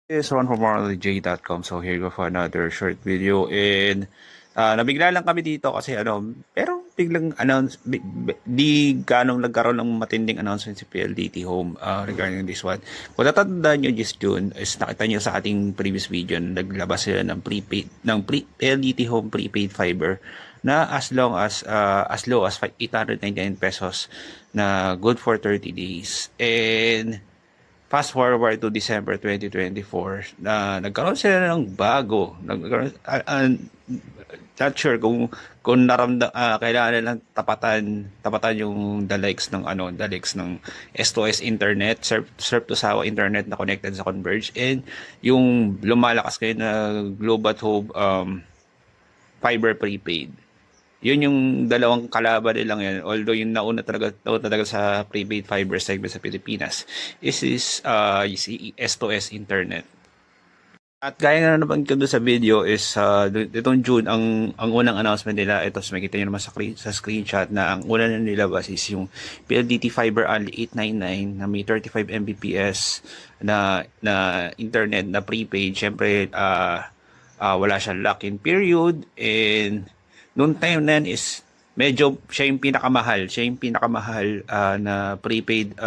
It's Ron from RLJ.com. So here we go for another short video and nabigla lang kami dito kasi pero biglang di ganong nagkaroon ng matinding announcement si PLDT Home regarding this one. Kung tatandaan nyo just June is nakita nyo sa ating previous video naglabas sila ng PLDT Home prepaid fiber na as low as 899 pesos na good for 30 days. And fast forward to December 2024 na nagkaroon sila ng bago. Not sure kung kailangan nilang tapatan yung the likes ng S2S internet, surf to sawa internet na connected sa Converge, and yung lumalakas kayo na Globe at Home fiber prepaid. Yun yung dalawang kalaban nilang yan. Although yung nauna talaga sa prepaid fiber segment sa Pilipinas is si S2S internet. At gaya nga naman ko doon sa video is itong June ang unang announcement nila. Ito, so makita nyo naman sa screenshot na ang una na nilabas is yung PLDT Fiber Only 899 na may 35 Mbps na internet na prepaid. Syempre wala siyang lock-in period, and noong time na yan is medyo siya yung pinakamahal na prepaid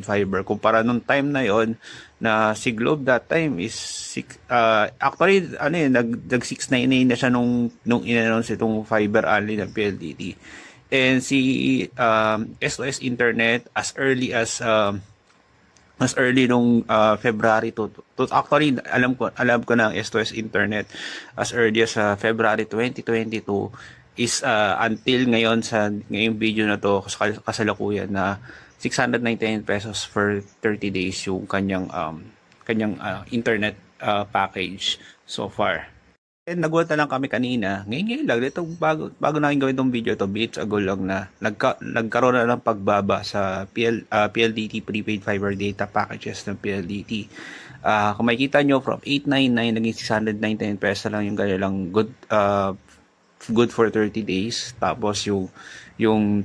fiber kumpara nung time na yon na si Globe that time is actually nag 699 na siya nung in-announce itong fiber only ng PLDT, and si SOS internet as early nung February to actually alam ko na ang S2S internet as early as February 2022 is until ngayong video na to kasalukuyan na 699 pesos for 30 days yung kanyang internet package so far. And nagulat na lang kami kanina, ngayon lang, itong bago namin gawin itong video, minutes ago lang na nagkaroon na ng pagbaba sa PLDT prepaid fiber data packages ng PLDT. Kung makikita nyo, from 899 naging 699 pesos lang yung kanilang good for 30 days. Tapos yung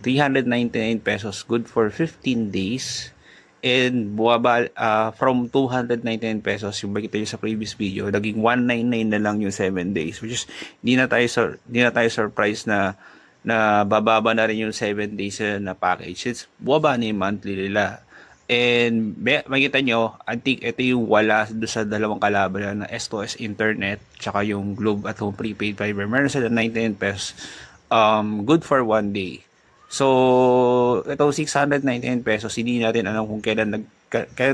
399 pesos good for 15 days. And buwaba from 299 pesos yung makita nyo sa previous video, naging 199 na lang yung 7 days, which is hindi na tayo surprised na bababa na rin yung 7 days na package. It's buwaba na yung monthly nila. And makita nyo, I think ito yung wala doon sa dalawang kalaban na S2S internet tsaka yung Globe at Home prepaid fiber. Meron sila 99 pesos good for 1 day. So, itong 699 pesos, hindi natin alam kung kailan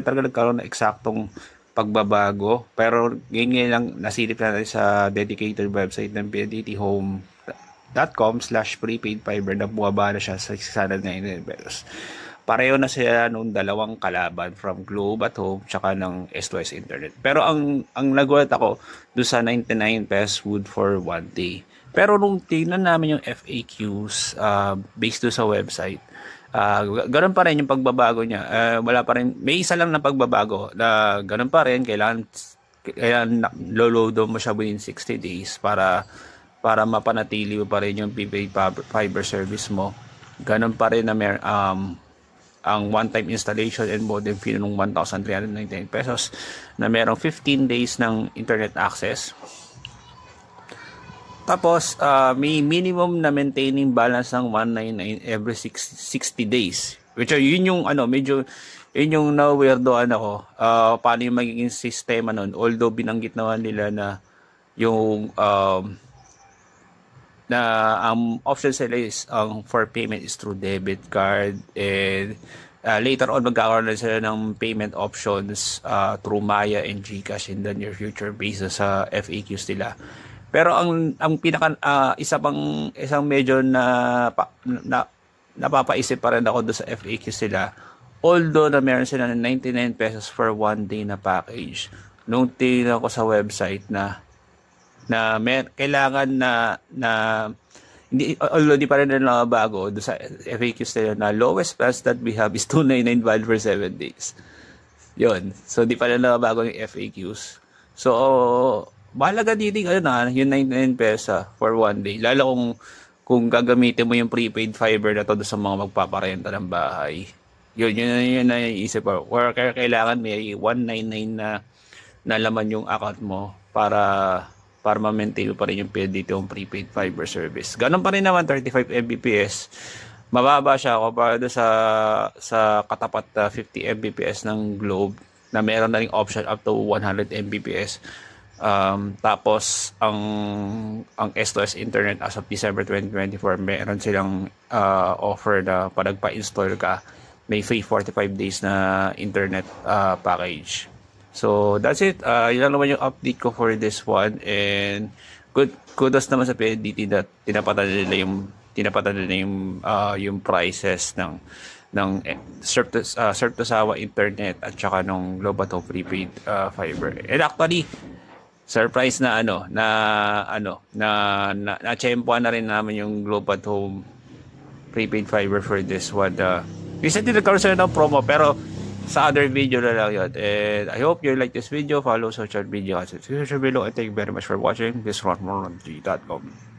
talaga nagkaroon ng eksaktong pagbabago. Pero ngayon lang nasilip natin sa dedicated website ng pldthome.com/prepaid fiber na buwaba na siya sa 699 pesos. Pareho na sila nung dalawang kalaban from Globe at Home tsaka ng S2S internet. Pero ang nagulat ako doon sa 99 pesos wood for 1 day. Pero nung tingnan namin yung FAQs based doon sa website, ganoon pa rin yung pagbabago niya. Wala pa rin, may isa lang na pagbabago na ganoon pa rin, kailangan load mo siya within 60 days para mapanatili mo pa rin yung prepaid fiber service mo. Ganoon pa rin na ang one-time installation and modem fee ng 1,399 pesos na merong 15 days ng internet access. Tapos, may minimum na maintaining balance ng 199 every 60 days. Which are, yun yung, yun yung na-weirdoan ako. Paano yung magiging sistema nun. Although, binanggit naman nila na yung, ang option sila is, for payment is through debit card. And, later on, magkakaroon na sila ng payment options through Maya and GCash in the near future based sa FAQs nila. Pero ang isang medyo napapaisip pa rin ako doon sa FAQ sila. Although na meron sila ng 99 pesos for 1 day na package. Nung tingnan ko sa website na kailangan na hindi, although di pa rin na bago doon sa FAQ sila na lowest price that we have is 299 valid for 7 days. Yun. So di pa rin na bago yung FAQs. So mahalaga dito yung 99 pesos for 1 day. Lalo kung gagamitin mo yung prepaid fiber na to sa mga magpaparenta ng bahay. Yun na yung isip ko. Or kailangan may 199 na laman yung account mo para ma-maintain mo pa rin yung PLDT yung prepaid fiber service. Ganun pa rin naman, 35 Mbps. Mababa siya kumpara doon sa katapat na 50 Mbps ng Globe na meron na ring option up to 100 Mbps. Tapos ang S2S Internet as of December 2024, meron silang offer na pag nagpa-install ka, may free 45 days na internet package. So that's it. Yun lang naman yung update ko for this one, and kudos naman sa PLDT that tinapatan nila yung prices ng Surf to Sawa internet at saka nung Globato prepaid fiber. And actually surprise na tsempuan na rin namin yung Globato prepaid fiber for this one. Recently nagkaroon sila ng promo, pero sa other video na lang yun. And I hope you like this video. Follow social media at social below. And thank you very much for watching. This is ronmoronG.com.